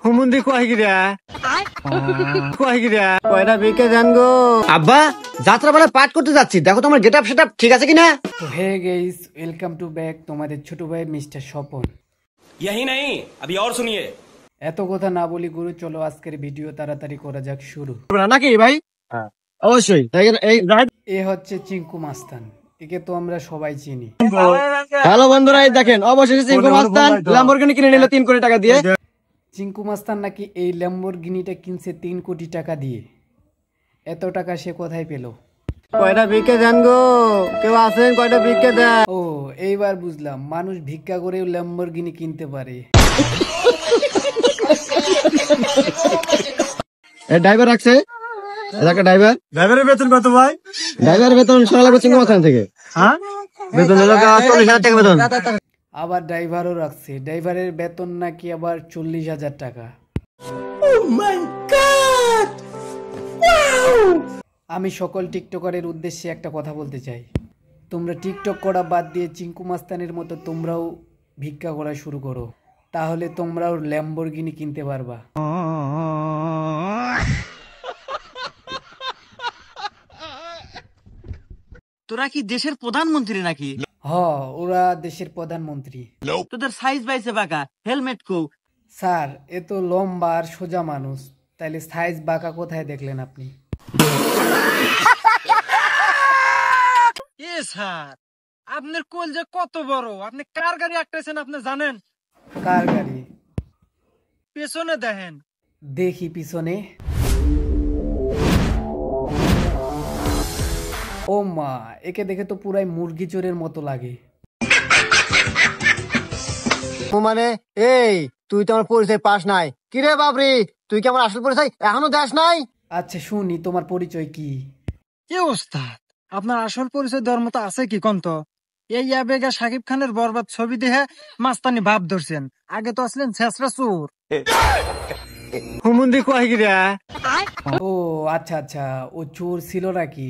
হুমুন্দি কয়গিরা কয়গিরা কয়টা বিকে জান গো আব্বা যাত্রা বেলা পাঠ করতে যাচ্ছি, দেখো তোমার গেটআপ সেটআপ ঠিক আছে কিনা। তো hey guys, welcome to back তোমাদের ছোট ভাই মিস্টার স্বপন। यही नहीं अभी और सुनिए। এত কথা না বলি গুরু, চলো আজকের ভিডিও তাড়াতাড়ি করা যাক শুরু। নাকি ভাই? অবশ্যই। এ হচ্ছে চিঙ্কু মাস্তান, একে তো আমরা সবাই চিনি। হ্যালো বন্ধুরা, এই দেখেন অবশেষে চিঙ্কু মাস্তান ল্যাম্বরগিনি কিনে নিল 3 কোটি টাকা দিয়ে। চিঙ্কু মাস্তান নাকি এই ল্যাম্বরগিনিটা কিনছে 3 কোটি টাকা দিয়ে। এত টাকা সে কোথায় পেল? কয়টা বিকে জান গো, কেউ আছেন কয়টা বিকে দেন? ও এইবার বুঝলাম, মানুষ ভিক্ষা করেও ল্যাম্বরগিনি কিনতে পারে। ড্রাইভার রাখছে, ড্রাইভারের বেতন কত ভাই? ড্রাইভারের বেতন সকালে চিঙ্কু মাস্তান থেকে। হ্যাঁ, বেতন হলো 40,000 টাকা বেতন। আবার ড্রাইভারও রাখছে, ড্রাইভারের বেতন নাকি আবার 40,000 টাকা। আমি সকল টিকটকারের উদ্দেশ্যে একটা কথা বলতে চাই, তোমরা টিকটক করা বাদ দিয়ে চিঙ্কু মাস্তানের মতো তোমরাও ভিক্ষা করা শুরু করো, তাহলে তোমরাও ল্যাম্বরগিনি কিনতে পারবা। তোরা কি দেশের প্রধানমন্ত্রী নাকি? ওরা দেশের প্রধানমন্ত্রী। তোদের সাইজ বাইছে বাঁকা, হেলমেট কো? স্যার, এ তো লম্বা আর সোজা মানুষ, তাইলে সাইজ বাঁকা কোথায় দেখলেন আপনি? স্যার, আপনার কোল যে কত বড়, আপনি কার গাড়ি আটকাইছেন আপনি জানেন? কার গাড়ি? পেছনে দেখেন। দেখি পিছনে। ও মা, একে দেখে তো পুরাই মুরগি চোরের মতো লাগে। মানে এই তুই তো আমার পরিচয় পাস নাই। কিরে বাবরি, তুই কি আমার আসল পরিচয় এখনো দেশ নাই? আচ্ছা শুনি, তোমার পরিচয় কি? কি ওস্তাদ, আপনার আসল পরিচয় দেওয়ার মতো আছে কি কন্ত? এই আবেগা সাকিব খানের বরবাদ ছবি দেখে মাস্তানি ভাব ধরছেন, আগে তো আসলেন ছেসরা চোর। হুমুন্দি কয়গিরা? ও আচ্ছা আচ্ছা, ও চোর ছিল নাকি?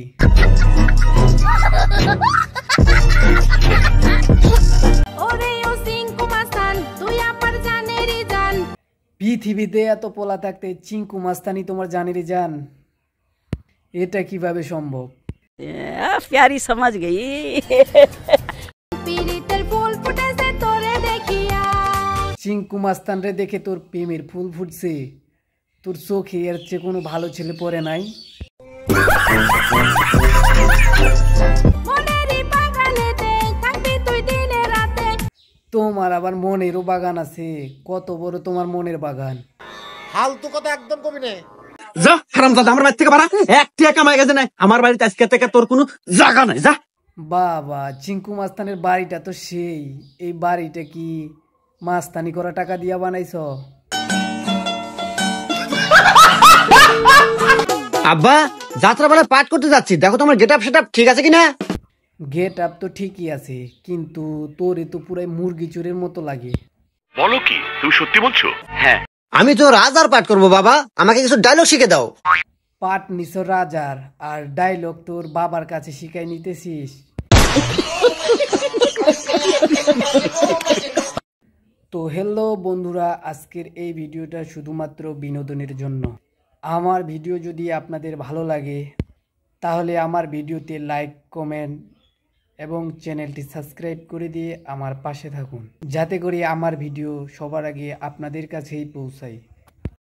পৃথিবীতে এত পোলা থাকতে চিঙ্কু মাস্তানি তোমার জানেরই জান, এটা কিভাবে সম্ভব? प्यारी समझ गई। চিঙ্কু মাস্তান রে দেখে তোর প্রেমের ফুল ফুটছে? তোর চোখে এর চেয়ে কোনো ভালো ছেলে পড়ে নাই? তোমার আবার মনেরও বাগান আছে? কত বড় তোমার মনের বাগান? ফালতু কথা একদম কবি না। যা হারামজাদা, আমার বাড়ি থেকে বাড়া। এক টাকা কামাই গেছে নাই আমার বাড়িতে, আজকে থেকে তোর কোনো জায়গা নাই। যা। বাবা, চিঙ্কু মাস্তানের বাড়িটা তো সেই, এই বাড়িটা কি মাস্তানি করা টাকা দিয়া বানাইছ? আব্বা যাত্রা বেলা পাঠ করতে যাচ্ছি, দেখো তোমার গেটআপ সেটআপ ঠিক আছে কিনা। গেট আপ তো ঠিকই আছে, কিন্তু তোরে তো পুরাই মুরগি চোরের মতো লাগে। বলো কি, তুমি সত্যি বলছো? হ্যাঁ। আমি তো রাজার পাঠ করবো বাবা, আমাকে কিছু ডায়লগ শিখে দাও। পাট নিছ রাজার, আর ডায়লগ তোর বাবার কাছে শিখাই নিতেছিস? তো হ্যালো বন্ধুরা, আজকের এই ভিডিওটা শুধুমাত্র বিনোদনের জন্য। আমার ভিডিও যদি আপনাদের ভালো লাগে তাহলে আমার ভিডিওতে লাইক, কমেন্ট এবং চ্যানেলটি সাবস্ক্রাইব করে দিয়ে আমার পাশে থাকুন, যাতে করে আমার ভিডিও সবার আগে আপনাদের কাছেই পৌঁছায়।